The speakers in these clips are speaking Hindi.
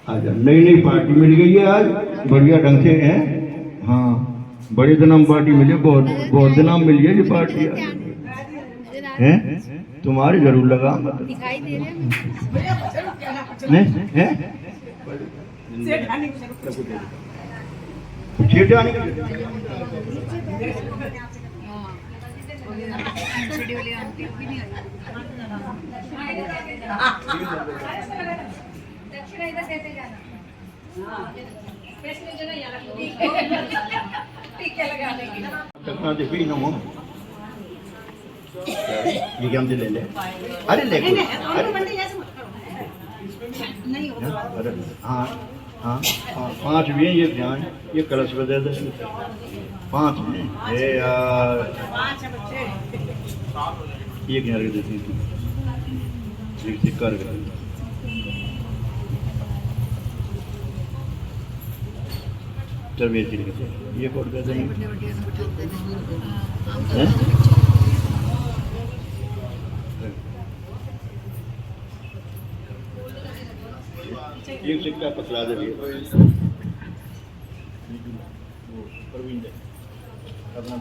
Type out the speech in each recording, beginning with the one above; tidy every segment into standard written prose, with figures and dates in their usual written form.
अच्छा, नई नई पार्टी मिल गई है आज, बढ़िया ढंग से है। हाँ, बड़े दिनों पार्टी मिली, बहुत बहुत दिनों मिली है ये पार्टी है। तुम्हारे जरूर लगा दिखाई दे रहे हैं। छेड़खानी ये क्या ले ले, अरे ले अरे हाँ हाँ हाँ, 5 भी हैं ये ध्यान, ये कलश पे दे दे 5 भी है यार, ये क्या रख देती थी कर चल बेच ये कोड दे देंगे। एक सिक्का पकड़ा दे अपना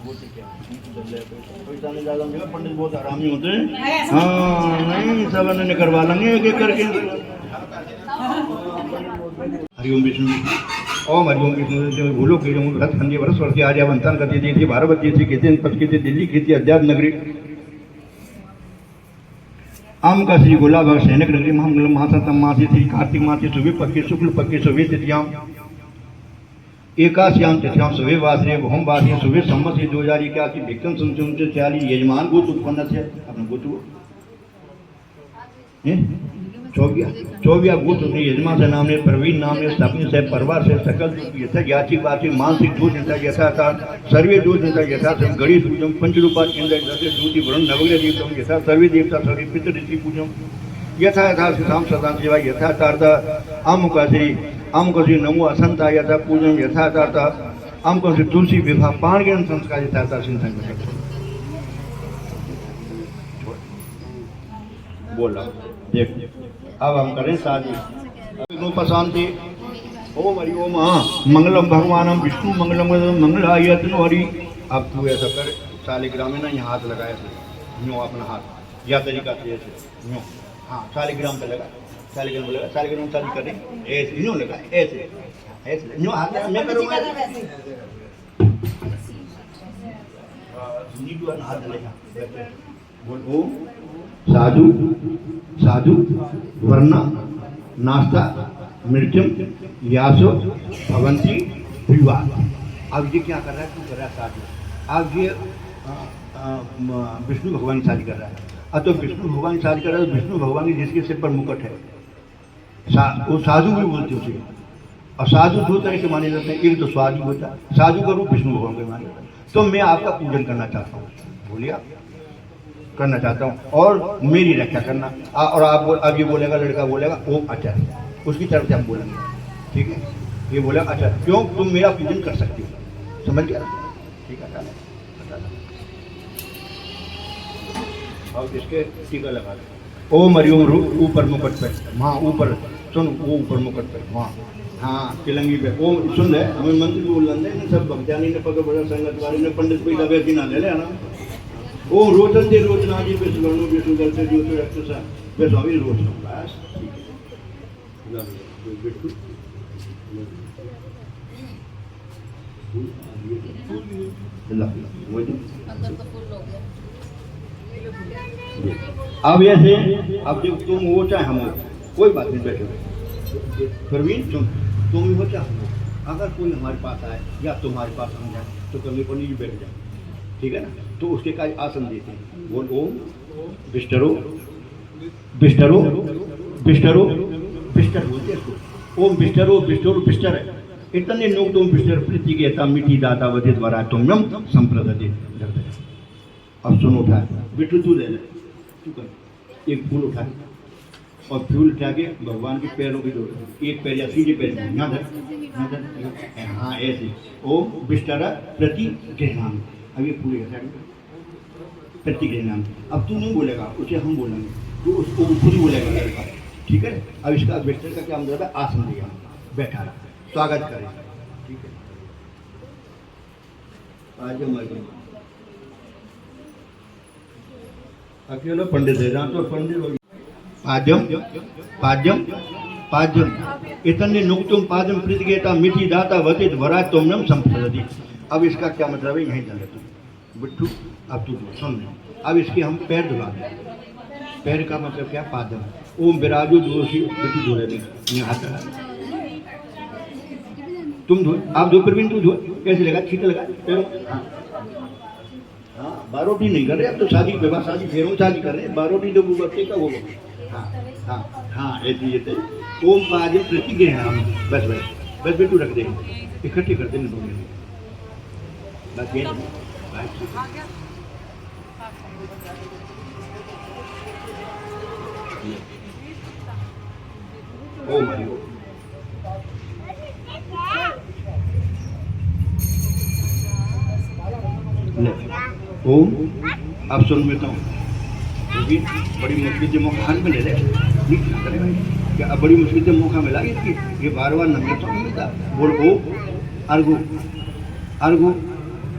पंडित बहुत आरामी होते हैं। हाँ नहीं, सब अन्य करवा लेंगे एक एक करके। हरिओम विष्णु ओम हरिओम विष्णु भूलो की भरत खंडी भरत स्वर्ग आर्या वंतन गति दी थी भारवती थी कहते पद की दिल्ली की थी अध्यात्म नगरी आम का श्री गुलाब सैनिक नगरी महामंगलम महासतम मासी श्री कार्तिक मासी सुबह पक्की शुक्ल पक्की सुबह तिथियाम एकाश्याम तिथियाम सुबह वासी होम वासी सुबह सम्मत से 2081 विक्रम संवत्सर से 40 यजमान गोत उत्पन्न से अपना गोत चौबिया गोत यजमान से नाम ने प्रवीण नाम ने स्थापन से परिवार से सकल यथा ज्ञाति वाची मानसिक दोष यथा सर्वे दोष यथा गणेश पूजम पंचरूपा केंद्र दूति वरुण नवग्रह देवतम यथा सर्वे देवता सर्वे पितृ ऋषि पूजम यथा यथा श्रीराम सदा सेवा यथा तार्थ अमुक श्री नमो असंता यथा पूजन यथा तार्थ अमुक श्री तुलसी विवाह पाणगण संस्कार यथा सिंधन बोला देख। अब हम करें शादी शांति ओम हरि ओम। मंगलम भगवानम विष्णु मंगलम मंगलायतन हरि। अब तू ऐसा कर शालिग्राम में ना यहाँ हाथ लगाया यूँ अपना हाथ या तरीका से ऐसे यूँ। हाँ शालिग्राम पे लगा, शालिग्राम पे लगा, शालिग्राम शादी कर ऐसे यूँ लगा ऐसे ऐसे यूँ हाथ मैं करूँगा हाथ लगा बोल ओम साधु साधु वर्णा नास्ता मिर्चम यासो भवंती विवाह। अब ये क्या कर रहा है, तू कर रहा है साधु। अब ये विष्णु भगवान की शादी कर रहा है। अब तो विष्णु भगवान की शादी कर रहा है, तो विष्णु भगवान की जिसके सिर पर मुकुट है वो साधु भी बोलते उसे। और साधु 2 तरह के माने जाते हैं, एक तो साधु होता है, साधु का रूप विष्णु भगवान को माना जाता है। तो मैं आपका पूजन करना चाहता हूँ, बोलिए करना चाहता हूँ और मेरी रक्षा करना। और आप अब ये बोलेगा, लड़का बोलेगा ओम आचार्य, उसकी तरफ से हम बोलेंगे ठीक है। ये बोलेगा अच्छा क्यों तुम मेरा पूजन कर सकते हो, समझ गया ठीक है। और इसके टीका लगा दो ओम हरिओम ऊपर मुकुट पे, वहाँ ऊपर सुन वो ऊपर मुकुट पे वहाँ हाँ तिलंगी पे ओम सुन रहे हमें मंत्र बोल रहे सब भक्तानी ने पकड़ बड़ा संगत वाले ने पंडित कोई लगे थी ना ले लेना ओम रोचन दे रोचना जी विष्णु वर्णु विष्णु दल से ज्योति रक्षसा वे स्वामी रोचन बस अब ऐसे अब जब तुम हो चाहे हम हो कोई बात नहीं, बैठो प्रवीण तुम हो चाहे अगर कोई हमारे पास आए या तुम्हारे पास हम जाए तो कमी को नहीं बैठ जाए ठीक है ना। तो उसके का आसन देते हैं बोल ओम बिष्टरो बिष्टरो बिष्टरो बिस्टर बोलते हैं ओम बिष्टरो बिष्टरो बिस्टर है इतने लोग तुम बिस्टर प्रीति के था मीठी दाता वधि द्वारा तुम संप्रदे। अब सुन उठा बिट्टू तू ले ले तू कर एक फूल उठा और फूल उठा के भगवान के पैरों की जोड़ एक पैर या सीधे पैर यहाँ धर हाँ ऐसे ओम बिस्टर प्रति गृहणाम। अब ये पूरे प्रति गृहणाम। अब तू नहीं बोलेगा उसे हम बोलेंगे तो उसको खुद ही बोलेगा लड़का ठीक है। अब इसका बिस्तर का क्या मतलब है, आसन दिया, बैठा रहा, स्वागत करें, ठीक है। अकेला पंडित है जहाँ तो पंडित पाद्यम पाद्यम पाद्यम इतने नुक्तुम पाद्यम प्रतिगेता मिति दाता वतित वरा तोमनम संप्रति। अब इसका क्या मतलब है, यहीं जाने तू बिट्टू, अब तू सुन ले। अब इसके हम पैर धुला दें। पैर का मतलब क्या, पादम। ओम विराजो दोषी बिट्टू धो रहे हाथ लगा, तुम धो, आप धो, प्रवीण तू धो, कैसे लगा, छींटे लगा पैरों। हाँ, बारोटी नहीं कर रहे अब तो, शादी विवाह शादी फेरों शादी कर रहे हैं, बारोटी तो बच्चे का वो। हाँ हाँ हाँ, ऐसी ये ओम पाद्यम प्रतिगृहणाम, बस बस बस बेटू रख देंगे, इकट्ठे कर देंगे दोनों, बस ये ओम हरि ओम। अब सुन लेता हूँ, बड़ी मुश्किल से मौका हाथ में ले रहे, क्या अब बड़ी मुश्किल से मौका मिला इसकी, ये बार बार नंगे तो नहीं मिलता। बोल ओ अर्घो अर्घो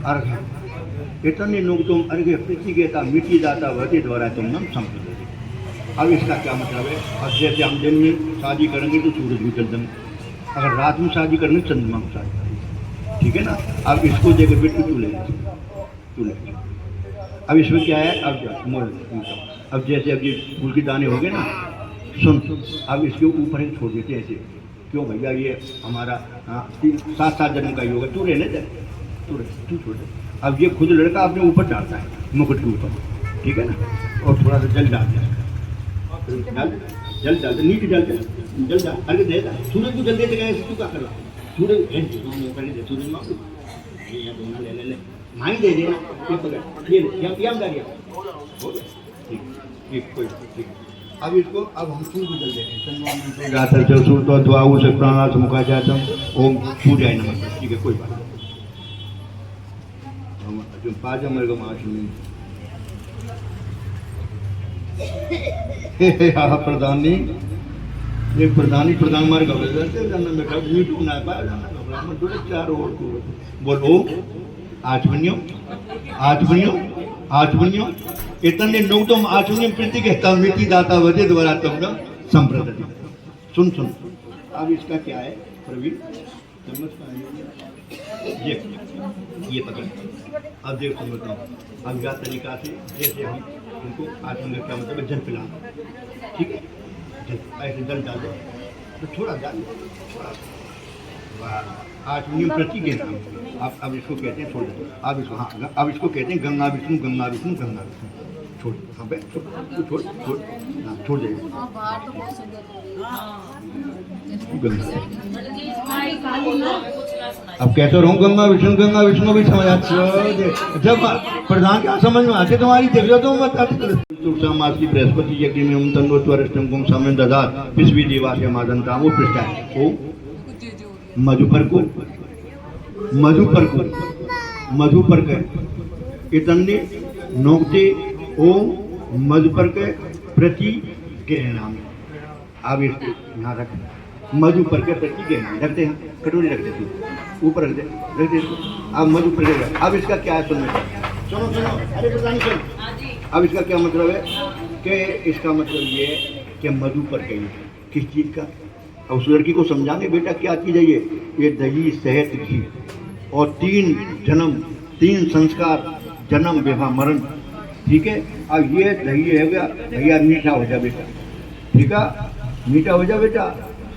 अर्घ इतने लोग तुम अर्घ पृथ्वी गेता मिट्टी दाता वती द्वारा तुम नम संप्रति। अब इसका क्या मतलब है, अब जैसे हम दिन में शादी करेंगे तो सूरज भी चल देंगे, अगर रात में शादी करेंगे चंद्रमा को शादी करेंगे, ठीक है ना। अब इसको देकर बेटू तू ले, अब इसमें क्या है, अब जैसे अब ये फूल के दाने हो गए ना, सुन, अब इसके ऊपर ही छोड़ देते हैं ऐसे, क्यों भैया ये हमारा 7-7 जन्म का ही होगा, तू रहने दे, तू छोड़ दे। अब ये खुद लड़का अपने ऊपर डालता है, मुकुट के ऊपर, ठीक है ना, और थोड़ा सा जल डालता है, जल डालते नीचे जल डाल, अरे देता सूरज को जल देते गए, तू क्या कर रहा, सूरज सूरज मांग ले ले माई दे देना, ये हो गया, ठीक कोई ठीक। अब इसको अब हम सूर्य जल देते हैं, जाता जब सूर्य द्वाऊ से प्राणात मुखा जाता ओम सूर्याय नमः, ठीक है कोई बात नहीं। पाजम मर्गम आशुनी प्रधानी, ये प्रधान मार्ग मीठू ना पाया बोलो आचमनियों आचमनियों आचमनियों इतने लोग तुम आचमनियों प्रति कहता मिति दाता वजह द्वारा तुम संप्रति। सुन सुन, अब इसका क्या है प्रवीण, ये पकड़, अब देख समझता हूँ। अब यह तरीका से जैसे हम उनको आचमन का क्या मतलब है, जल पिलाना, ठीक है, ऐसे जल डाल दो तो थोड़ा डाल, थोड़ा आचमनियों प्रति के नाम, अब इसको कहते हैं छोड़ दो, अब इसको हाँ, अब इसको कहते हैं गंगा विष्णु गंगा विष्णु गंगा विष्णु, छोड़ हाँ बे छोड़ छोड़ हाँ छोड़ जाइए। अब कहते रहूँ गंगा विष्णु भी समझ आती, जब प्रधान क्या समझ में आते तुम्हारी देख लो तो मत मास की बृहस्पति यज्ञ में हम तंगोत्वरष्टम कुम सामने ददा पिछवी देवा से मादनता वो पृष्ठा है वो मधुपर के इतने नोकते ओम मधुपर के प्रति के नाम। अब इसको यहाँ रख, मधुपर के प्रति के नाम रखते हैं, कटोरी रख देते ऊपर रख दे, अब मधुपर के। अब इसका क्या है सुनो, अरे प्रधान सुनो, अब इसका क्या मतलब है कि इसका मतलब ये कि मधुपर के किस चीज़ का, अब उस लड़की को समझाने बेटा क्या चीज़ है ये दही शहद घी और 3 जन्म 3 संस्कार, जन्म विवाह मरण, ठीक है। अब ये दही है गया भैया मीठा हो जा बेटा, ठीक है, मीठा हो जा बेटा,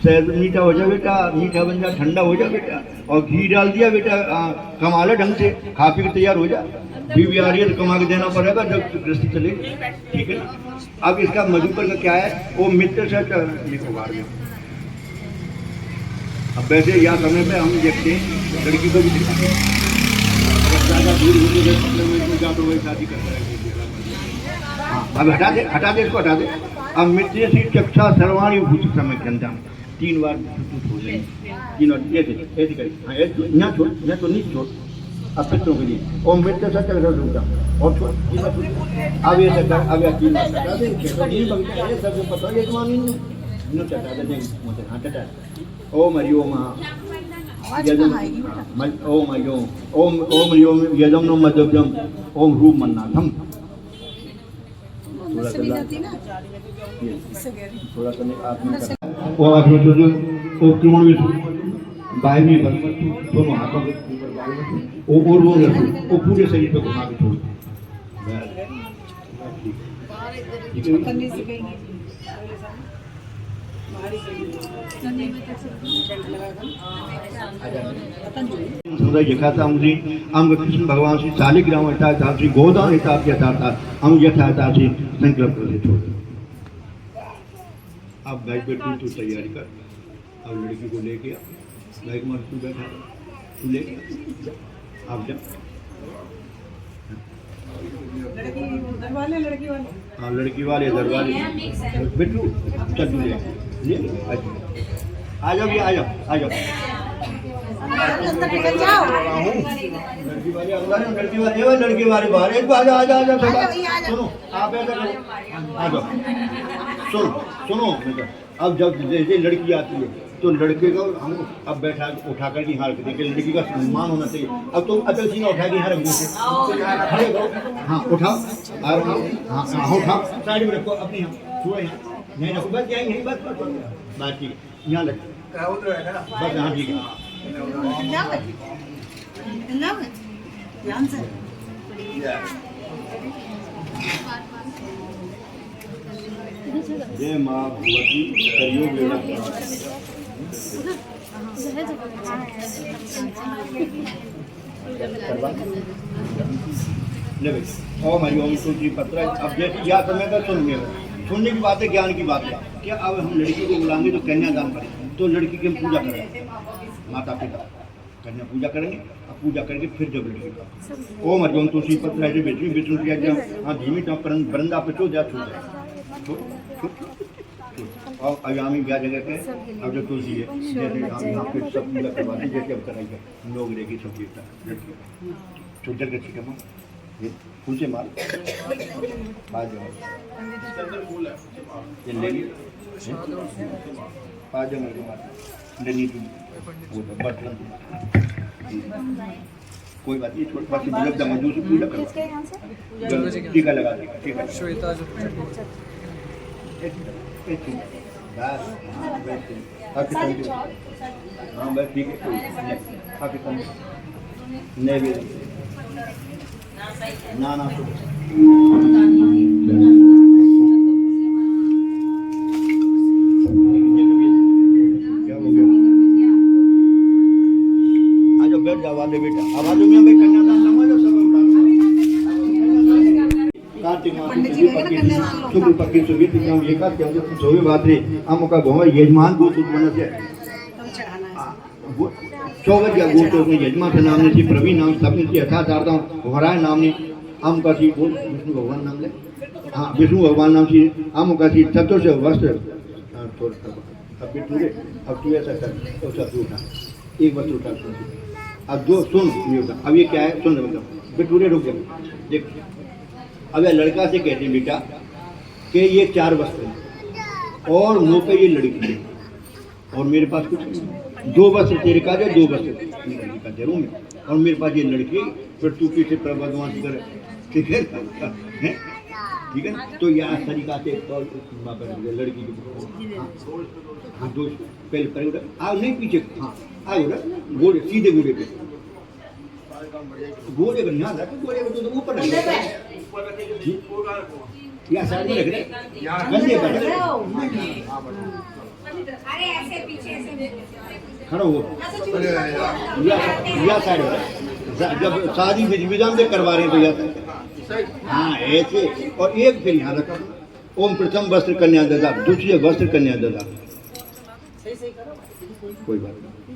शहद मीठा हो जा बेटा, मीठा बन जा, ठंडा हो जा बेटा, और घी डाल दिया बेटा, कमा ले ढंग से, खा पी के तैयार हो जा, बीवी आ रही है तो कमा के देना पड़ेगा जब गृहस्थी चले, ठीक है ना। अब इसका मधुपर का क्या है, वो मित्र से उगाड़ गया। अब वैसे या समय पे हम देखते हैं लड़की को भी दिखाते हैं, ज़्यादा दूर होने तो वही शादी करता है। हाँ अब हटा दे इसको हटा दे। अब मित्र से चक्षा सर्वाणी भूत समय के अंदर 3 बार हो जाएंगे, 3 बार ऐसे करें, हाँ यहाँ छोड़, यहाँ तो नीचे छोड़, अब पितरों के लिए ओम मित्र से चक्र रुकता और छोड़, अब ये चक्कर अब 3 बार सबको पता है, नो चटा दे मुझे हां चटा ओम हरिओम यदम ओम हरिओम ओम हरिओम यदम नो मध्यम ओम रूप मन्नाथम थोड़ा सा आपने वो आपने जो त्रिकोण में बाहर में दोनों हाथों के ऊपर वो और वो रखो वो पूरे शरीर पे घुमा के छोड़ यथा हम कृष्ण भगवान श्री शालिग्राम यथा श्री गोदान यथा हम यथा संकल्प करके छोड़। अब बैठ बैठ तू तैयारी कर, अब लड़की को लेके आ, बैग में तू बैठा तू लेके आप जब हाँ लड़की वाले दरवाजे बिट्टू चल तू ले आ जाओ ये आ जाओ लड़की वाले बाहर एक बार आ जाओ सुनो आप ऐसा करो आ जाओ सुनो अब जब जैसे लड़की आती है तो लड़के को हम अब बैठा उठा कर की हार करके लड़की का सम्मान होना चाहिए। अब तुम अटल सिंह उठा की हार खड़े करो हाँ उठाओ हाँ उठाओ साइड में रखो अपनी हम छुए यहाँ नहीं रखो बस यहीं यहीं बस ठीक है यहाँ रखो बस हाँ ठीक है जय माँ भगवती करियो बेड़ा ओम हरिओम तुलसी पत्र। अब जैसे या समय का सुनने की बात है, ज्ञान की बात है। क्या अब हम लड़की को बुलाएंगे तो कन्यादान करें, तो लड़की की हम पूजा करेंगे, माता पिता कन्या पूजा करेंगे। अब पूजा करके फिर जब लड़की का ओम हरिओम तुलसी पत्र ऐसे विष्णु हाँ धीमी बरंदा पे छो जा छूट जाए और आगामी क्या जगह पे अब जो तुलसी है जैसे हम यहाँ पे सब पूजा करवाते जैसे अब कराएंगे लोग रहेगी सब लड़की छोटे के ठीक है फूल से मार आ जाओ ये लेगी आ जाओ मेरे को मार लेनी थी वो बटन कोई बात नहीं छोटे बात गुलाब जामुन दूसरी पूजा करो टीका लगा दे ठीक है श्वेता जो बस हाँ बस ठीक है नहीं ना क्या हो गया आ जाओ बैठ जाओ वाले बेटा आवाज में भाई कन्यादान समझो सब कार्तिक मास शुक्ल पक्की सुगीत ये का क्या जो बात है हम का भव यजमान को सुमन से चौगत या गोत्र में यजमान के नाम ने प्रवीण नाम स्थापित किया था चारता वराय नाम ने आम का सी बोल विष्णु भगवान नाम ले हाँ विष्णु भगवान नाम से आम का सी चतुर्थ वस्त्र अब बिटूरे अब तू ऐसा कर तो सब उठा एक वस्त्र उठा अब जो सुन अब ये क्या है सुन मतलब बिटूरे रुक गए देख अब ये लड़का से कहते हैं बेटा कि ये 4 वस्त्र हैं और मुँह पे ये लड़की है और मेरे पास कुछ नहीं 2 वस्त्र तेरे का है 2 वस्त्र का जरूर में और मेरे पास ये लड़की फिर तू पीछे प्रबंधवान कर ठीक है ठीक है तो यह तरीका से लड़की की हाँ 2 पहले पहले उधर आग नहीं पीछे हाँ आग उधर घोड़े सीधे घोड़े पे घोड़े पर यहाँ रख घोड़े पर तो ऊपर रख या साइड में रख दे गंदे पर अरे ऐसे पीछे ऐसे खड़ा हो या साइड जब शादी विधान से करवा रहे हैं तो या हाँ ऐसे और एक फिर यहाँ रखा ओम प्रथम वस्त्र कन्या ददा दूसरे वस्त्र कन्या ददा कोई बात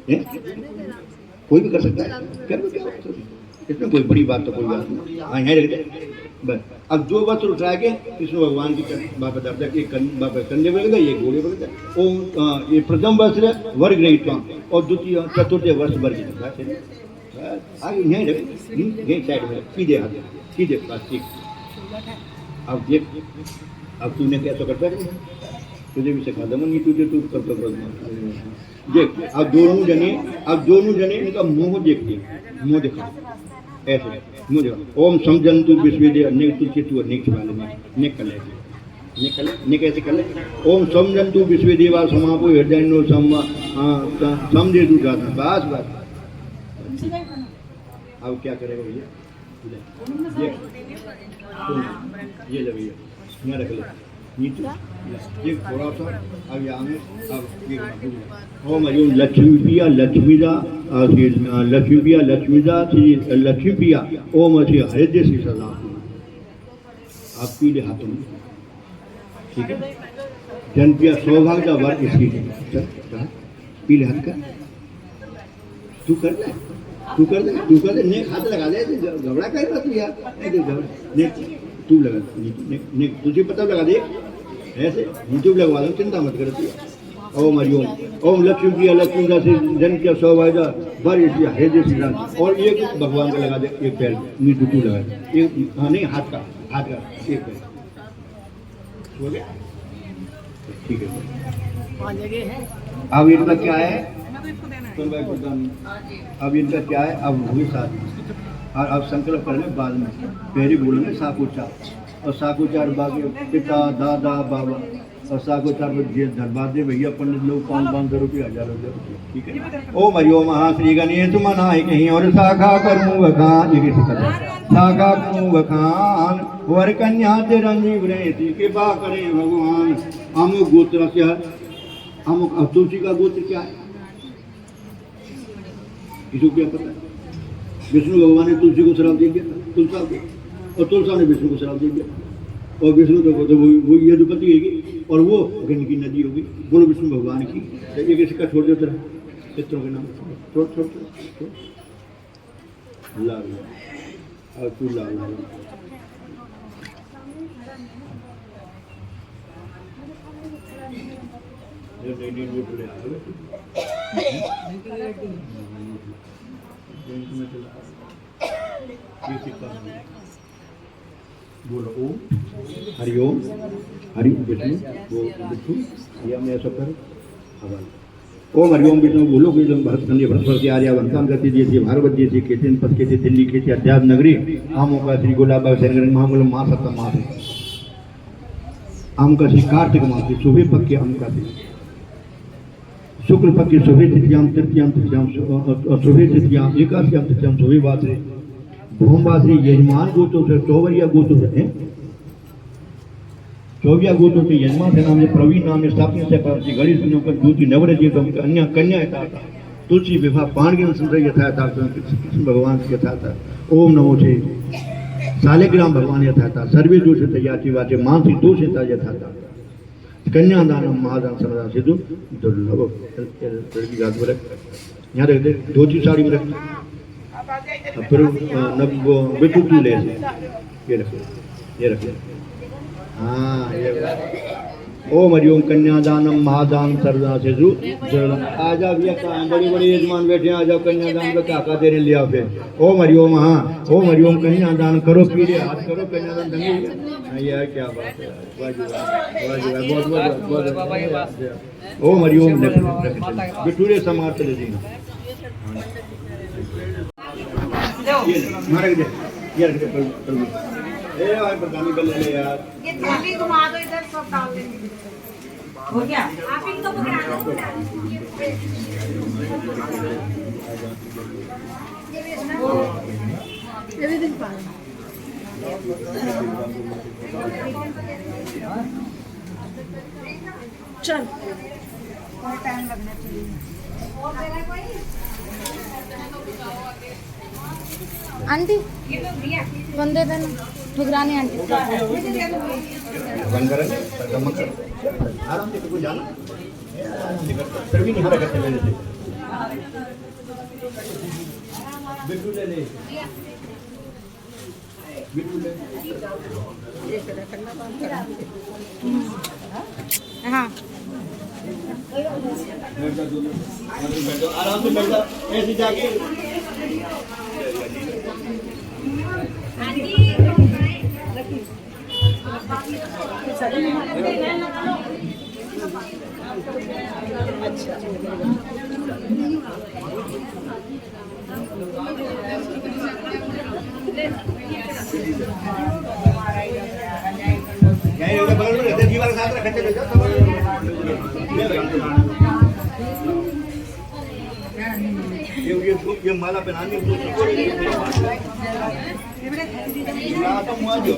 नहीं कोई भी कर सकता है इसमें कोई बड़ी बात तो कोई बात नहीं हाँ यहाँ रख दे बस अब 2 वस्त्र उठा के कृष्ण भगवान की बाबा दर्जा एक कंधे पर गए एक घोड़े पर गए ओम ये प्रथम वस्त्र वर्ग रही और द्वितीय चतुर्थ वस्त्र वर्ग आगे यहीं रख यहीं साइड में सीधे हाथ सीधे पास ठीक अब देख अब तूने कैसा करता है तुझे भी सिखा दूंगा, नहीं तुझे तू कर दो। देख अब दोनों जने इनका मुंह देखते, मुंह देखा ऐसे, मुंह देखा। ओम समझंतु विश्वेदेव नेक तुझे तू नेक वाले में नेक कर ले, नेक ऐसे कर ले। ओम समझंतु विश्वेदेवा समापो हृदयनो समझे तू जाता। बस अब क्या करेगा भैया, ये ले भैया, यहाँ रख ले नीचे, ये थोड़ा सा अब यहाँ में, अब ये ओम हरिओम लक्ष्मी पिया लक्ष्मीदा लक्ष्मी पिया ओम अच्छी हृदय से सदा आप पीले हाथों में, ठीक है। जन पिया सौभाग्य वर्ग इसकी पीले हाथ का तू कर ले नेक हाथ लगा दे, घबरा कर रहा तू यार, नेक तू लगा, नेक तुझे पता लगा दे ऐसे, यूट्यूब लगवा दो, चिंता मत कर तू। ओम हरिओम ओम लक्ष्मी प्रिया लक्ष्मी से जन क्या सौभाग्य वर्ग हृदय से, और एक भगवान का लगा दे, एक पैर नीचे तू लगा दे, एक हाँ नहीं हाथ का एक पैर हो गया, ठीक है। अब इनका क्या है, अब इनका क्या है, अब हुई शादी और अब संकल्प करने बाद में पहले बोलेंगे साकोचार, और साकोचार बाकी पिता दादा बाबा, और साकोचार धरवा दे भैया पंडित लोग 500 रुपये 1000 रुपये, ठीक है। ओम हरिओम श्री गणेश मना कहीं और शाखा करूँ वखान, शाखा करूँ वखान वर कन्या ते रंजीव रहती कृपा करे भगवान। अमुक गोत्र क्या, अमुक तुलसी का गोत्र क्या है, इसको क्या पता है? विष्णु भगवान ने तुलसी को श्राप दे दिया, तुलसा को, और तुलसा ने विष्णु को श्राप दे दिया, और विष्णु तो वो यदुपति होगी, और वो गंडकी नदी होगी, बोलो विष्णु भगवान की। एक इसका छोड़ देते रहे चित्रों के नाम, छोड़ लाल और तू लाल बोलो ओम हरिओम विष्णु या मैं ऐसा कर ओम हरिओम विष्णु बोलो कि भरत खंडे भरस्पति आर्या वंकाम गति दिए भारत दिए केतन पद के दिल्ली के अध्यात्म नगरी आमों का श्री गोलाबा शरण महामूल मास मास आम का श्री कार्तिक मास सुबह पक्के आम का शुक्ल पक्ष की सुबह तिथियाम तृतीयाम सुबह तिथियाम एकादशियाम तृतीयाम सुबह बासरे भूमवासी यजमान गोतों से चौवरिया गोतों से चौविया गोतों से यजमान से नाम प्रवीण नाम स्थापना से पार्टी गणेश का ज्योति नवरजी अन्य कन्या यथा तुलसी विवाह पाणगिन सुंदर यथा था कृष्ण भगवान यथा था ओम नमो से शालिग्राम भगवान यथा था सर्वे दोष तैयाची वाचे मानसिक दोष यथा था कन्यादान महादान सर्वदान सिद्धू दुर्लभ लड़की जात में रख यहाँ रख दे धोती साड़ी में रख फिर बिल्कुल तू ले ये रख हाँ ये ओम हरिओम कन्यादानम महादान सर्वदान सिद्धू दुर्लभ आजा भैया कहाँ बड़ी बड़ी यजमान बैठे हैं आजा कन्यादान का क्या क्या देने लिया फिर ओम हरिओम हाँ ओम हरिओम कन्यादान करो पीले हाथ करो कन्यादान दंगे ये क्या बात है बहुत ओम हरिओम बिठूरे समाप्त ले देना मारे दे ये रख दे ए यार बतानी कर ले यार ये थाली घुमा दो इधर सब डाल देंगे हो गया आप इनको पकड़ा दो एवरीथिंग फाइन चल और टाइम लगना चाहिए और देना कोई आंटी बंदे देना ठुकरानी आंटी बंद कर आराम से कुछ जाना फिर भी नहीं हरकत चले लेते बिल्कुल ले बिल्कुल हाँ आराम से बैठ जा ऐसे जाके बगल में रहते जी वाला साथ रखते ले जाओ ये माला पहनानी तो मुआ जो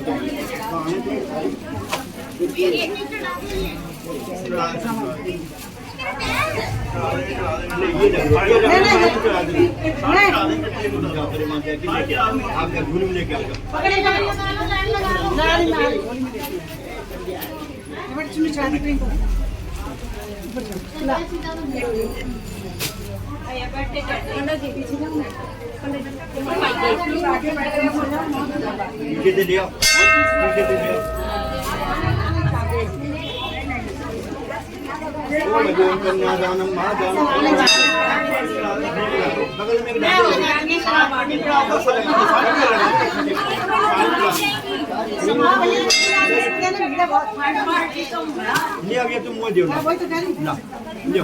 आपका गुरु लेके पीछे दे दिया कन्यादानम महादानम बगल में नहीं अब ये तुम मुझे दो ना ले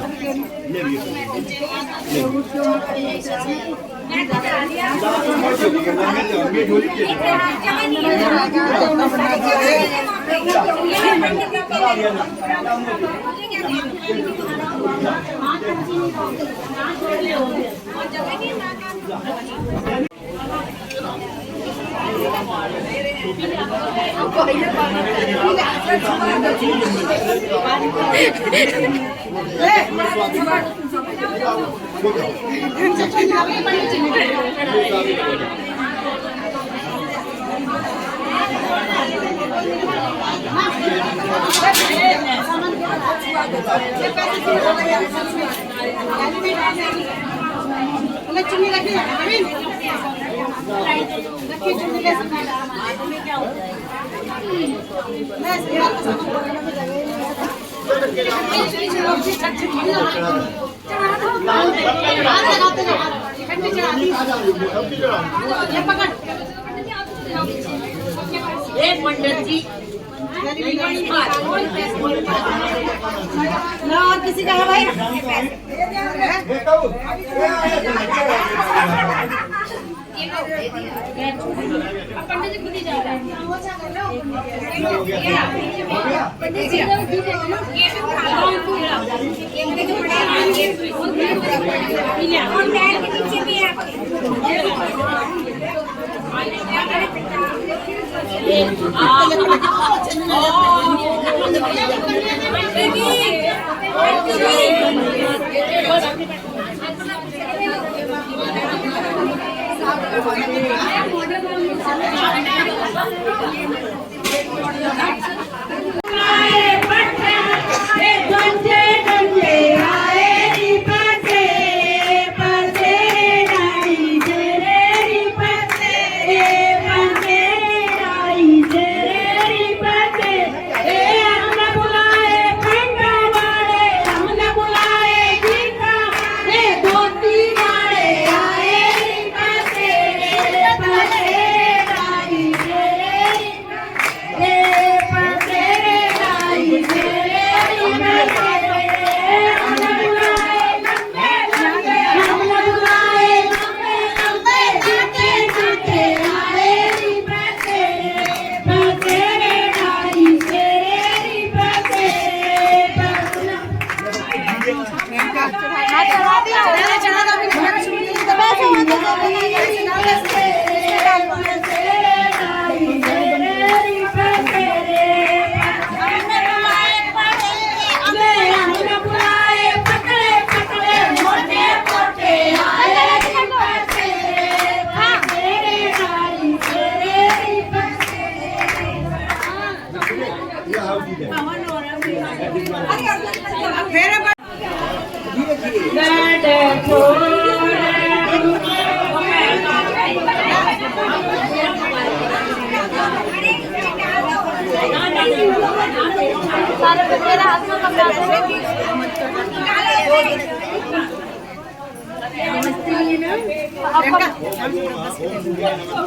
ले चुन्नी रखी रखी चुन्नी ले सकते क्या होता है पंडित जी ना और किसी का है भाई पंडित जी खुद ही जा रहा है पंडित जी ये भी खा लो और बैग के नीचे भी है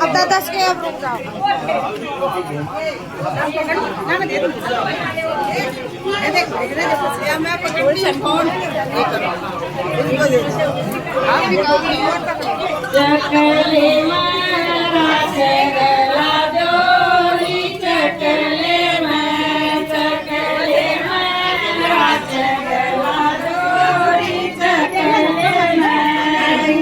अब 10 के अब रुक जाओ चकले मारा चगला जोरी चकले मारा चगला जोरी चकले मारा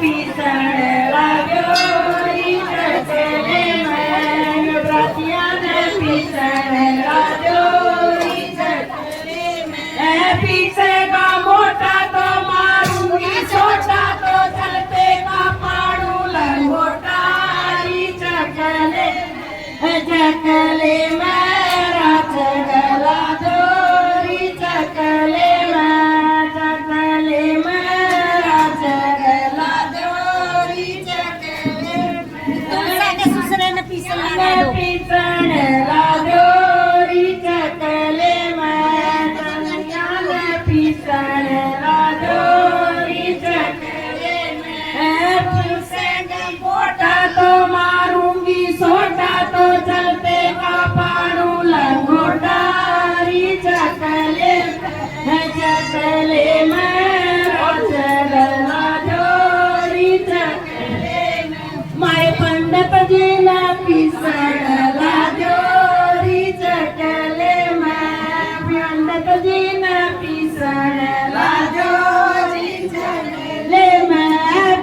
पीसड़ा जोरी चकले मारा पीसड़ा जोरी चकले पीसेगा मोटा तो मारूंगी छोटा तो चलते का पाड़ू लंगोटारी चकले चकले मेरा चगला जोरी चकले मेरा चगला जोरी चकले पीसड़ा जोरी चकले पीसड़ा जोरी चकले मोटा तो मारूंगी छोटा तो चलते का पाड़ू लंगोटारी चकले चकले मेरा चगला जोरी चकले माय पंडित जी ना पीसड़ा जोरी चकले पंडित जी ना पीसड़ा जोरी चकले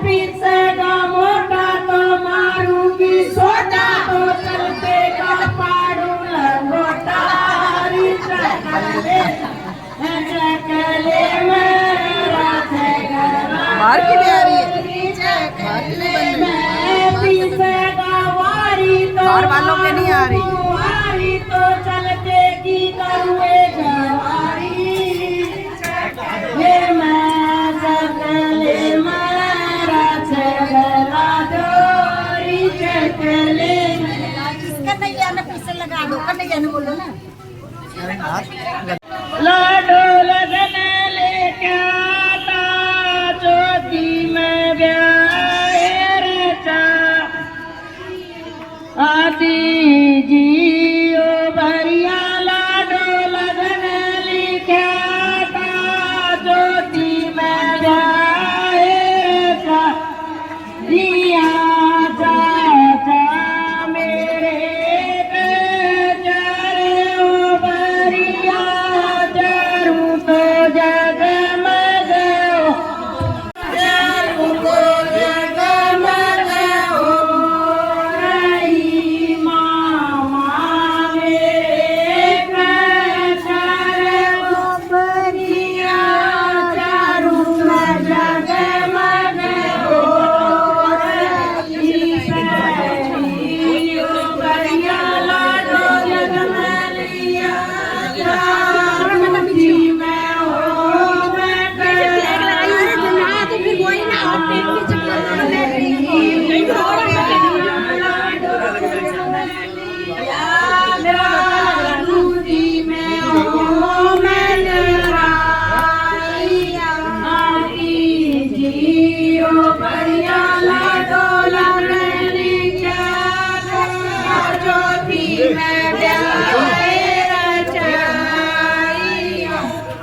पीसड़ा मोटा तो मारूंगी छोटा तो चलते का पाड़ू लंगोटारी चकले चकले मेरा चगला बाहर की भी आ रही है बाहर वालों के नहीं आ रही वारी तो चलते की करुए गवारी चकले मारा चगला जोरी चकले कन्हैया ने पीछे लगा दो कन्हैया ने बोलो ना लाडो लगन लेके आता ज्योति में ब्याहे रचा आदि जियो भरिया लाडो लगन लेके आता ज्योति में ब्याहे रचा दिया चाचा मेरे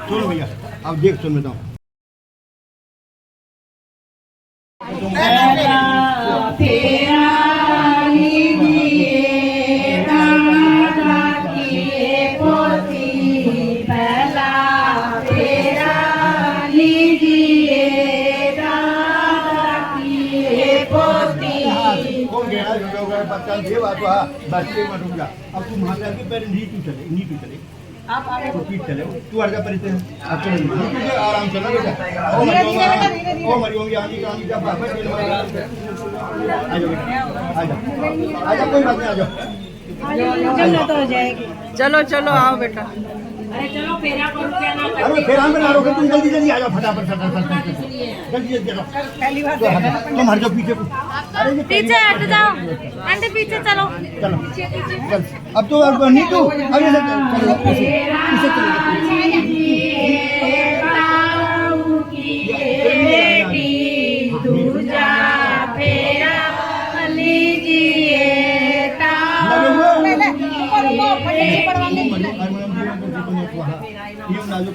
सुनो भैया अब देख सुन बताओ बच्चा ये बात हुआ बच्चे में रुक जा अब तुम वहाँ से आके पहले नीचे चले आप आगे तो पीछे चले तू अर्जा परिचय अब चले नीचे आराम से लगे जा ओ मरी होंगी आनी जब वापस आ जाओ कोई बात नहीं आ जाओ जन्नत हो जाएगी चलो चलो आओ बेटा अरे चलो फेरा करो क्या ना अरे फिर हम बना रहे तुम जल्दी आ जाओ फटाफट जल्दी चलो पहली बार तुम हट जाओ पीछे अरे पीछे हट जाओ आंटी पीछे चलो चलो चल अब तो अब नीतू आगे से चलो पीछे चलो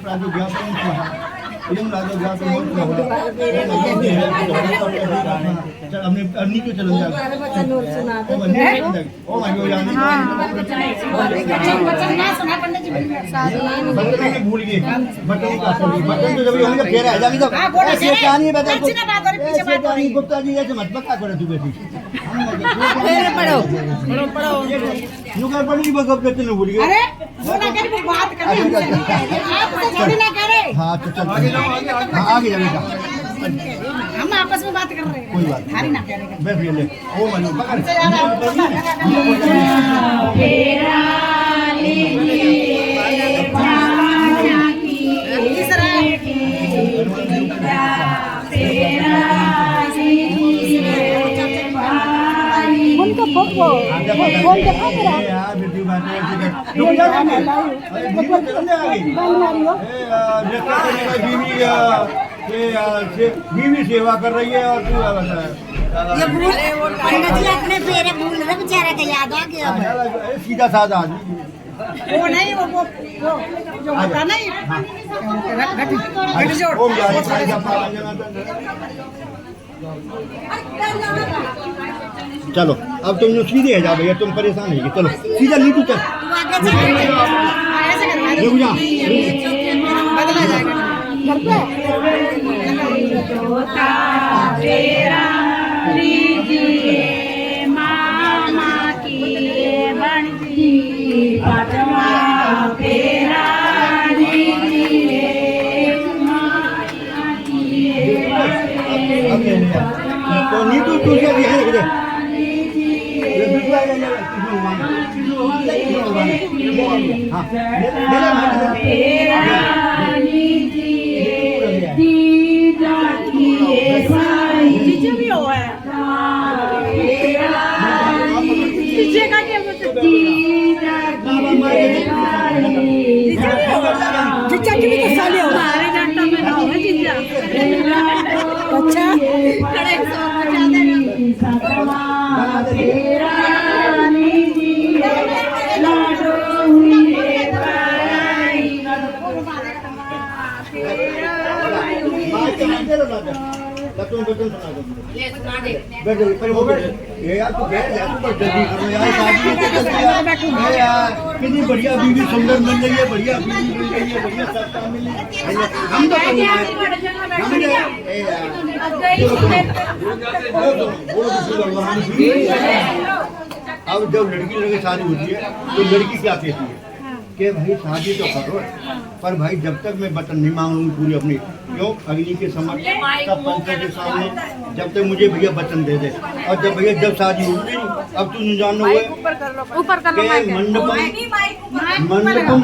प्राजो ज्ञातम स्वाहा इदं राजो ज्ञातम स्वाहा चल हमने नीचे चलो जा वचन और सुना दो ओ माय गॉड यानी वचन ना सुना पंडित जी बटन में भूल गए बटन का बटन तो जब होंगे फेर आ जाएगी तो ऐसे कहानी बता को ऐसे कहानी गुप्ता जी ऐसे मत बका करे तू बेटी फिर पढ़ो नुकर पड़ी बक गप करते न भूल गए अरे वो ना करे वो बात करे आप तो थोड़ी ना करे हां तो चल आगे जाओ आगे जाओ बेटा हम आपस में बात कर रहे हैं कोई बात थारी ना करेगा बैठ ले ओ मनु पकड़ उनका पप्पो कौन देखा तेरा यार बेटी बात है रुक जा अरे बीवी चलने आ गई बाल मारियो देखा मेरा बीवी से बीवी सेवा कर रही है और तू बता ये भूल पंडित जी अपने फेरे भूल रहे बेचारे का याद आ गया सीधा साधा आदमी वो नहीं वो जो होता नहीं घट जोड़ ओम जाने सारे जपा चलो अब तुम जो सीधे है जा भैया तुम परेशान है चलो सीधा नीचे चल रुक जा बदला जाएगा घर पे तेरा लीजिए मामा की बनती पटवा तेरा लीजिए तो नीतू तू क्या भी है इधर ये बिल्कुल हां जीजे भी हुआ है जीजे का क्या जीजा की भी तो साली हो हमारे डांटा में ना होगा जीजा अच्छा खड़े सो बजा देना तुम बटन सुना दो ले सुना दे बैठ पर वो बैठ ये यार तू बैठ जा तू जल्दी करो यार शादी में जल्दी यार यार कितनी बढ़िया बीवी सुंदर मिल रही है बढ़िया बीवी मिल रही है बढ़िया सस्ता मिल रही है हम तो कहीं हम ए यार अब जब लड़की लड़के शादी होती है तो लड़की क्या कहती है कि भाई शादी तो करो पर भाई जब तक मैं बटन नहीं मांग लूँगी पूरी अपनी क्यों अग्नि के समक्ष सब पंचों के सामने जब तक मुझे भैया बटन दे दे और जब भैया जब शादी होगी अब तुम जानना हुए ऊपर कर लो मंडपम मलबरकम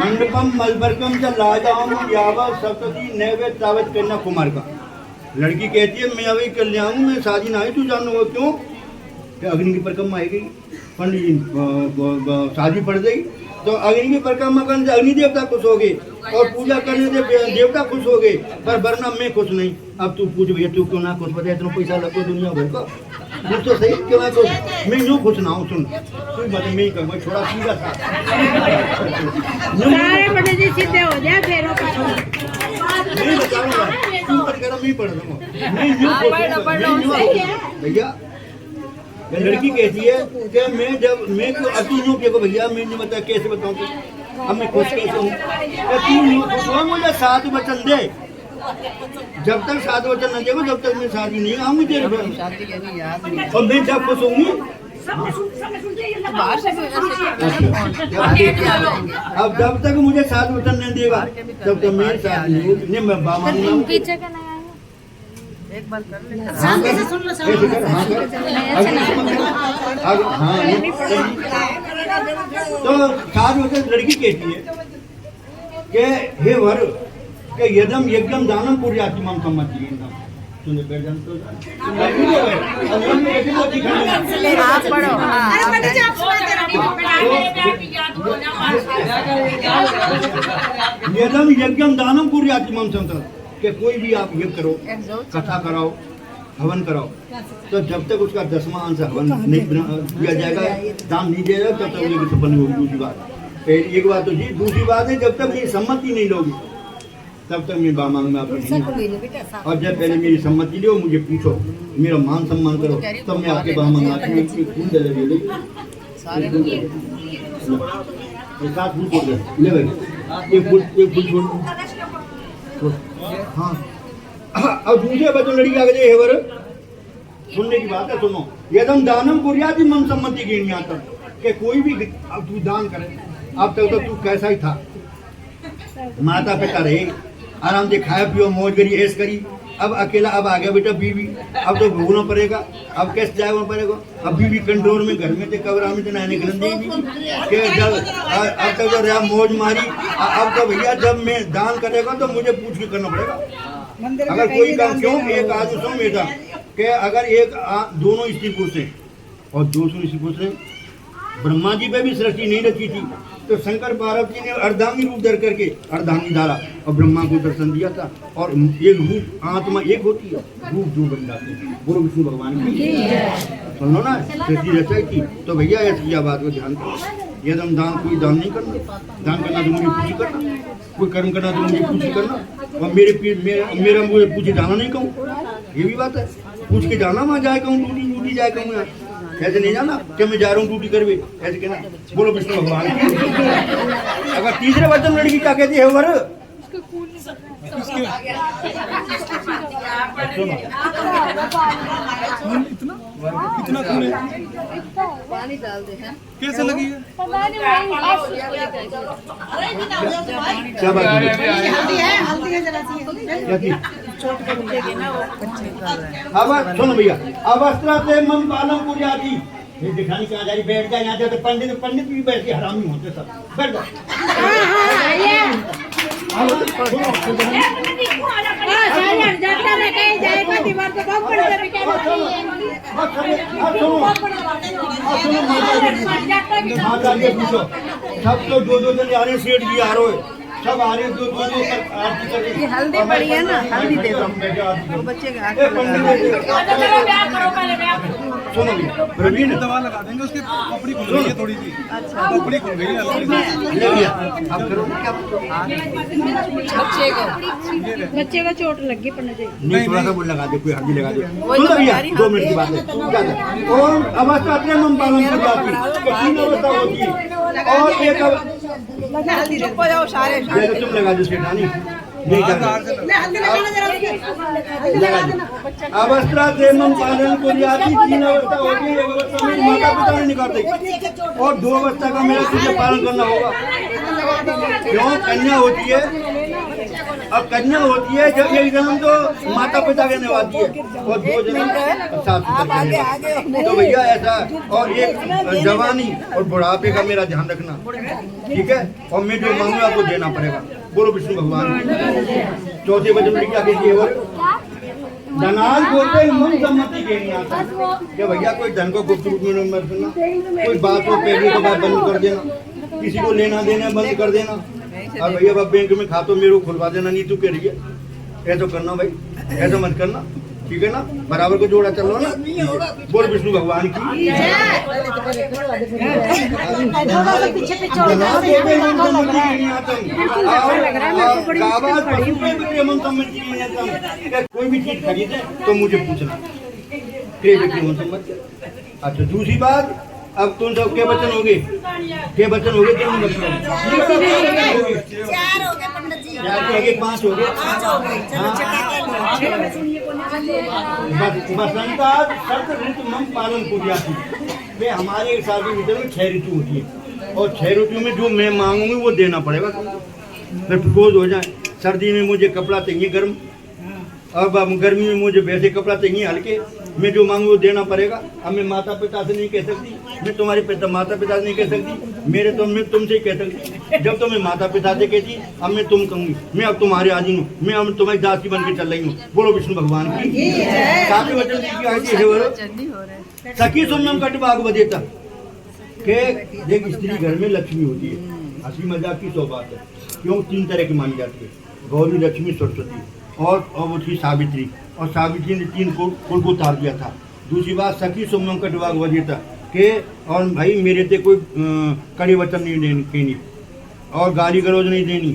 मंडपम मलबरकम च लाजाओं यावत सप्तति नैवेद्य तावत करना कुमार का लड़की कहती है मैं अभी कर ले आऊँ मैं शादी ना आई तू जानना हुआ क्यों कि अग्नि की परिक्रमा आई गई पंडित जी शादी पड़ गई तो अग्नि की परिक्रमा करने से अग्नि देवता खुश हो गए और पूजा करने से देवता खुश हो गए पर वरना मैं खुश नहीं। अब तू पूछ भैया तू क्यों ना खुश बता इतना पैसा लगता दुनिया भर का मुझ तो सही क्यों ना खुश मैं यूँ खुश ना हूँ सुन तू बता मैं ही कहूँगा थोड़ा सीधा सा पंडित जी सीधे हो जाए फेरों का नहीं बताऊंगा तू पर करो मैं पढ़ दूंगा मैं यूँ भैया लड़की कहती है कि मैं जब मैं क्यों अब तू यूँ कहूँ भैया मैं नहीं बता कैसे बताऊँ अब मैं खुश कैसे हूँ तू यूँ खुश हो मुझे 7 वचन दे जब तक 7 वचन न देगा जब तक मैं शादी नहीं आऊँगी तेरे घर और मैं जब खुश होंगी अब जब तक मुझे 7 वचन नहीं देगा तब तक मैं शादी नहीं मैं बाबा शांति से सुन लो तो 7 वचन लड़की कहती है कि हे वर के यदम यज्ञम दानम पुर्यात्मम सम्मति तूने बैठ जान तो आप पढ़ो अरे पंडित जी आप सुनाते रहो यदम यज्ञम दानम पुर्यात्मम सम्मति कि कोई भी आप यज्ञ करो कथा कराओ हवन कराओ तो जब तक उसका 10वां अंश हवन नहीं दिया जाएगा दान नहीं दिया जाएगा तब तक ये सफल नहीं होगी दूसरी बात एक बात तो जी, दूसरी बात है जब तक मेरी सम्मति नहीं लोगी तब तक मैं बा मांगना आपको नहीं। और जब पहले मेरी सम्मति लो, मुझे पूछो, मेरा मान सम्मान करो, तब मैं आपके बा मांगना एक फूल दे देंगे। एक आध फूल छोड़ दे, ले भाई एक फूल छोड़। हाँ अब दूसरे बच्चों लड़की आगे जाए हेवर सुनने की बात है, सुनो। यदम दानम कुर्याति मन सम्मति गिनी आता कि कोई भी अब तू दान करे, अब तक तो तू कैसा ही था, माता पिता रहे, आराम से खाया पियो, मौज करी, ऐश करी। अब अकेला, अब आ गया बेटा बीवी, अब तो भोगना पड़ेगा, अब कैसे जाना पड़ेगा। अब बीवी कंट्रोल में घर में थे, कबरा में थे, नहाने गलन देगी कि जब अब तक तो रहा मौज मारी, अब तो भैया जब मैं दान करेगा तो मुझे पूछ के करना पड़ेगा। अगर कोई काम क्यों एक आदमी सुन बेटा कि अगर एक दोनों स्त्री पुरुष हैं और 200 स्त्री पुरुष हैं, ब्रह्मा जी पे भी सृष्टि नहीं रखी थी, तो शंकर पार्वती ने अर्धांगी रूप धर करके अर्धांगी धारा और ब्रह्मा को दर्शन दिया था। और एक रूप आत्मा एक होती है, रूप दो बन जाते हैं। बोलो विष्णु भगवान की सुन लो ना, सृष्टि रचाई थी तो भैया ऐसी बात को ध्यान करो। यदि हम दान, कोई दान नहीं करना, दान करना तो मुझे पूछी करना, कोई कर्म करना तो मुझे पूछी करना, और मेरा मुझे पूछे जाना नहीं कहूँ, ये भी बात है। पूछ के जाना, वहाँ जाए कहूँ, ड्यूटी जाए कहूँ, यहाँ ऐसे नहीं जाना कि मैं जा रहा हूँ ड्यूटी करवे, ऐसे कहना। बोलो विष्णु भगवान की। अगर तीसरे वचन लड़की क्या कहती है वर, कितना खून है, पानी डाल दे हैं। कैसे लगी है? क्या बात है? अब सुनो भैया, अवस्था से मन पालन को जाती, ये दिखाने कहाँ जा रही, बैठ जाए यहाँ जाते, पंडित भी बैठ के हरामी होते सब, बैठ जाओ। माता जी पूछो, सब तो दो जन आ रहे हैं, सेठ जी आ रहे हैं, सब आ रहे हैं, दो आरती कर रहे हैं। हल्दी पड़ी है ना, हल्दी दे दो बच्चे के हाथ सुनो प्रवीण, दवा लगा देंगे, उसकी कपड़ी खुल गई है थोड़ी सी, कपड़ी खुल गई है। आप करो क्या? बच्चे को चोट लगी पड़ने चाहिए। नहीं, थोड़ा सा वो लगा दे, कोई हल्दी लगा दे। सुनो भैया, 2 मिनट की बात है। क्या है? और अवस्था प्रेम पालन की जाती है, 3 अवस्था होती है, और एक चुप हो जाओ सारे। तुम लगा दो उसके डानी नहीं करना। अवस्था प्रेम पालन को जाती, 3 अवस्था होती है, एक अवस्था में माता पिता नहीं निकालते, और 2 अवस्था का मेरा तुझे पालन करना होगा। क्यों? कन्या होती है, अब कन्या होती है जब एक जन्म तो माता पिता के निभाती है, और 2 जन्म सास ससुर। तो भैया ऐसा, और एक जवानी और बुढ़ापे का मेरा ध्यान रखना, ठीक है? और मैं जो मांगूंगा आपको देना पड़ेगा। बोलो विष्णु भगवान की। चौथे वचन में क्या कहती है? धनाल बोलते मन सम्मति के नहीं आता कि भैया कोई धन को गुप्त रूप में मत करना, कोई बात को पहले के बाद बंद कर देना, किसी को लेना देना बंद कर देना, और भैया बाप बैंक में खाता मेरे को खुलवा देना, नहीं तू कह रही है ऐसा करना भाई, ऐसा मत करना, ठीक है ना? बराबर को जोड़ा चल रहा ना। बोल विष्णु भगवान की। कोई भी चीज खरीदे तो मुझे पूछना, अच्छा दूसरी बात, अब तुम सब के वचन हो गए, के वचन हो गए, तुम वचन 5 हो गए। बसंता शर्त ऋतु मम पालन को जाती है, हमारे एक साल के भीतर में 6 ऋतु होती है, और 6 ऋतु में जो मैं मांगूंगी वो देना पड़ेगा, फिर प्रपोज हो जाए। सर्दी में मुझे कपड़ा चाहिए गर्म, अब गर्मी में मुझे वैसे कपड़ा चाहिए हल्के, मैं जो मांगू वो देना पड़ेगा। अब मैं माता पिता से नहीं कह सकती, मैं तुम्हारे माता पिता से नहीं कह सकती, मेरे तो मैं तुमसे ही कह सकती। जब तो मैं माता पिता से कहती, अब मैं तुम कहूँगी, मैं अब तुम्हारे आदमी हूँ, मैं अब तुम्हारी दासी बन के चल रही हूँ। बोलो विष्णु भगवान की। सातवें वचन की सखी सुनम कट बाग बदेता के देख, स्त्री घर में लक्ष्मी होती है, हंसी मजाक की 100 बात है। क्यों? 3 तरह की मानी जाती है, गौरी, लक्ष्मी, सरस्वती, और वो थी सावित्री, और सावित्री ने 3 कुल को उतार दिया था। दूसरी बात, सखी सुमनम कटवाग वजेता के, और भाई मेरे से कोई कड़े वचन नहीं देनी, और गाली गलौज नहीं देनी,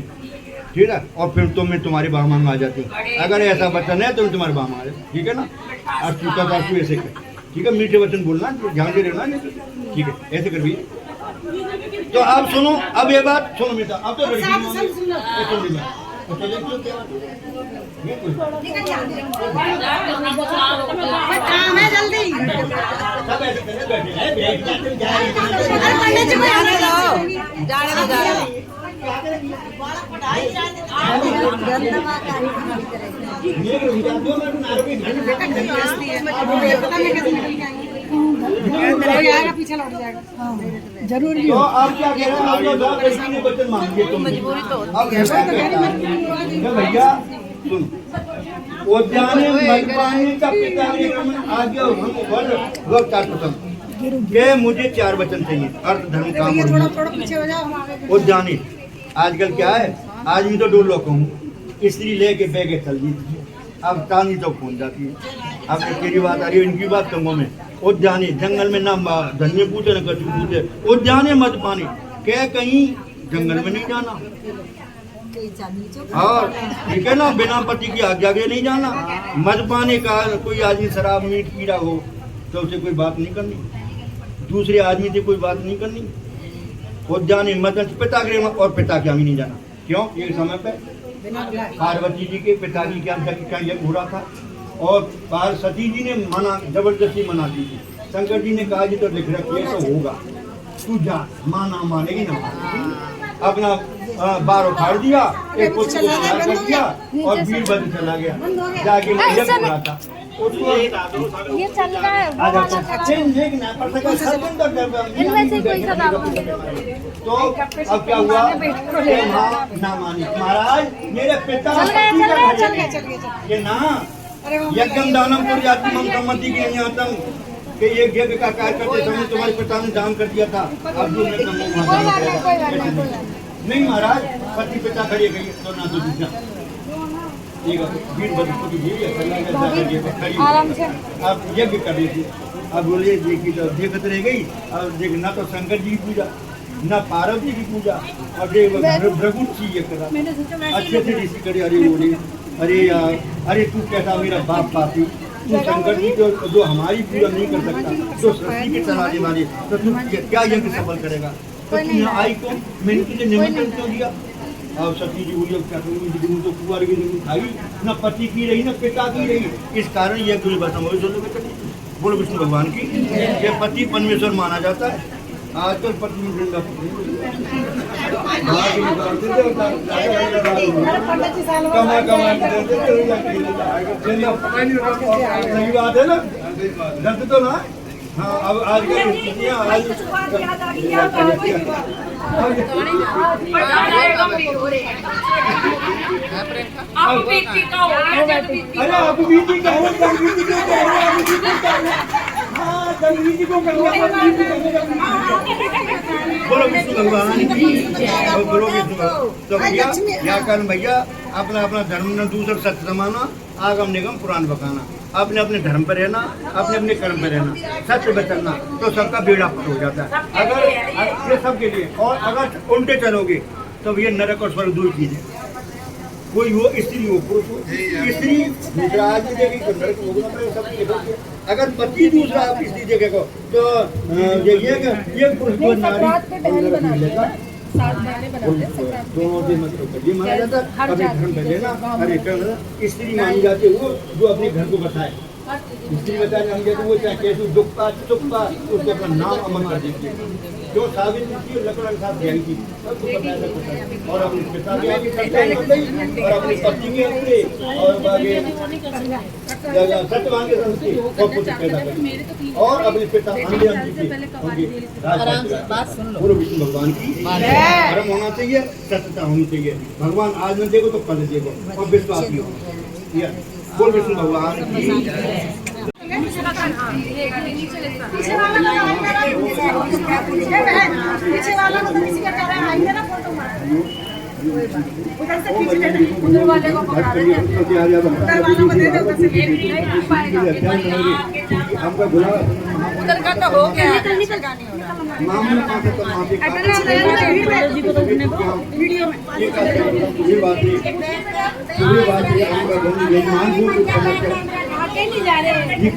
ठीक है। और फिर तो मैं तुम्हारे बाहर आ जाती हूँ। अगर ऐसा वचन है तो मैं तुम्हारे बाहर आ जाती, ठीक है ना। और चूका बासु ऐसे कर, ठीक है। मीठे वचन बोलना, ध्यान से रहना, ठीक है। ऐसे कर भी। तो आप सुनो, अब ये बात सुनो बेटा, अब तो लड़की काम है जल्दी। सब ऐसे करने बैठे हैं, अरे पंडित जी को जाने दो, जाने दो, जाने दो। पीछे लौट जाएगा जरूर। तो आप क्या कह रहे हैं, आप लोग लड़की ने वचन मांगे तो मजबूरी तो भैया सुन, उद्याने मजबानी का पिता ने आगे हम वक्त के मुझे 4 वचन चाहिए, अर्थ धर्म काम थोड़ा पीछे हो जाओ, हम आगे। उद्याने आजकल क्या है, आज भी तो डोल लोग हूँ, स्त्री लेके बैगे चल दी, अब तानी तो पहुंच जाती है। अब तेरी बात आ रही है, इनकी बात कहूँगा मैं। उद्याने जंगल में ना धन्य पूछे न कछु पूछे, उद्याने मत पानी क्या कहीं जंगल में नहीं जाना, और ठीक है ना। बिना पति की आज्ञा के नहीं जाना। मद पाने का कोई आदमी शराब मीट पी रहा हो तो उसे कोई बात नहीं करनी, दूसरे आदमी से कोई बात नहीं करनी। उद्याने मत पिता के और पिता के नहीं जाना। क्यों? एक समय पे पार्वती जी के पिता की क्या यज्ञ हो रहा था और पार्वती जी ने मना, जबरदस्ती मना दी थी। शंकर जी ने कहा जी तो लिख रखिए तो होगा, तू जा, माना मानेगी ना मानेगी। अपना बार उखाड़ दिया, एक पुत्र को तैयार कर दिया और वीरभद्र चला गया, जाके यज्ञ हो रहा था। ये चल रहा है इनमें से कोई सा नाम है। तो अब क्या हुआ, ना मानी महाराज मेरे पिता ये ना यज्ञम दानम को मम सम्मति के यहाँ तक कि ये यज्ञ का कार्य करते समय तुम्हारे पिता ने दान कर दिया था। अब जो नहीं महाराज, पति पिता खड़े गई तो ना तो दूसरा अब यज्ञ कर रही थी। अब बोले देखी तो देखते रह गई। अब देख ना तो शंकर जी की पूजा, ना पार्वती की पूजा, और भृगु जी ये करा अच्छे से ऋषि करे। अरे बोले अरे यार, अरे तू कैसा मेरा बाप पापी, तू शंकर जी को जो हमारी पूजा नहीं कर सकता तो सृष्टि के चलाने वाले, तो तू क्या यज्ञ सफल करेगा? तो तू यहाँ आई क्यों? मैंने तुझे निमंत्रण क्यों दिया? और सती जी बोली क्या करूँगी, तो कुंवर की नहीं खाई, न पति की रही न पिता की रही। इस कारण यह गुरु बताओ बोलो विष्णु भगवान की। यह पति परमेश्वर माना जाता है। आजकल पति कमा सही बात है ना, दर्द तो ना। हाँ अब आज की स्थितियाँ आज अरे आप बीती का बोलो विष्णु भगवान की, बोलो विष्णु भगवान। तो भैया क्या कारण भैया, अपना अपना धर्म न दूसरा सत्य समाना, आगम निगम पुराण बकाना, अपने अपने धर्म पर रहना, अपने अपने कर्म पर रहना, सत्य पे चलना, तो सबका बेड़ा पार हो जाता है। अगर ये सबके लिए, और अगर उल्टे चलोगे तो ये नरक और स्वर्ग दूर चीज है। कोई हो स्त्री हो पुरुष हो, स्त्री दूसरा आदमी देगी तो नरक भोगना पड़ेगा सबके। अगर पति दूसरा आप स्त्री देखेगा तो ये पुरुष को नारी मिलेगा। दोनों से मतलब ये माना जाता है। अपने धर्म पे लेना, अरे स्त्री मानी जाती है वो जो अपने घर को बताए। स्त्री बताने हम कहते वो चाहे कैसे दुखता चुपता उसके अपना नाम अमन कर देती है। जो साबित थी लकड़ा के साथ गई थी सबको बताया जाता है। और अपने पिता के आगे और अपने पति के आगे और आगे सत्यवान के संस्कृति और पुत्र पैदा करें और अपने पिता पूर्व विष्णु भगवान की धर्म होना चाहिए, सत्यता होनी चाहिए। भगवान आज न देखो तो कल देखो और विश्वास ही हो। बोल विष्णु भगवान की। पीछे वाला तो किसी का कह रहा है आएंगे ना फोटो मार उधर से खींच लेना, उधर वाले को पकड़ा देना, उधर वालों को दे दे, उधर से हमका बुला उधर का तो हो गया, निकल निकल जाने हो रहा मामले पास है तो माफी का जी को तो सुनने को वीडियो में ये बात है हम का धन मेहमान हो तो समझ कर आगे नहीं जा रहे ये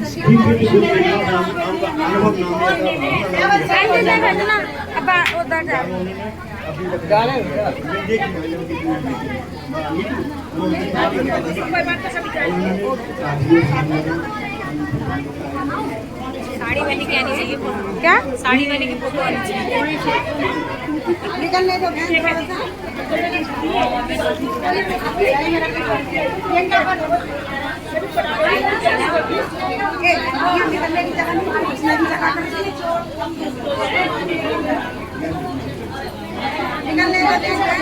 अनुभव नाम साइड से भेजना अब उधर जा साड़ी वाली की आनी चाहिए क्या साड़ी वाली की फोटो आनी चाहिए निकलने दो अनुभव नाम ही रहता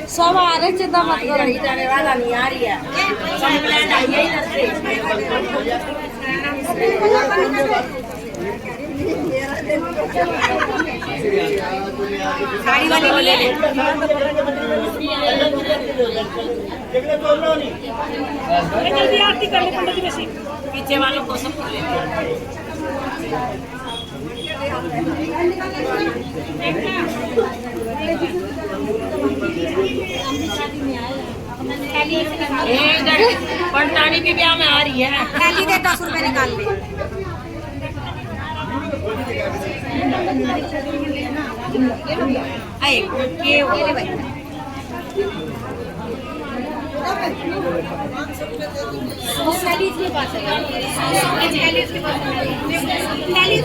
सब आ रहे चिंता मत करो जाने वाला नहीं आ रही है सब प्लान आई है इधर से साड़ी वाली को ले ले जल्दी आरती कर ले पंडित जी वैसे पीछे वालों को सब ले पंटानी के ब्याह में आ रही है थैली दे 10 रुपए निकाल ले आए के हो ले भाई थैली इसके पास है थैली इसके पास है थैली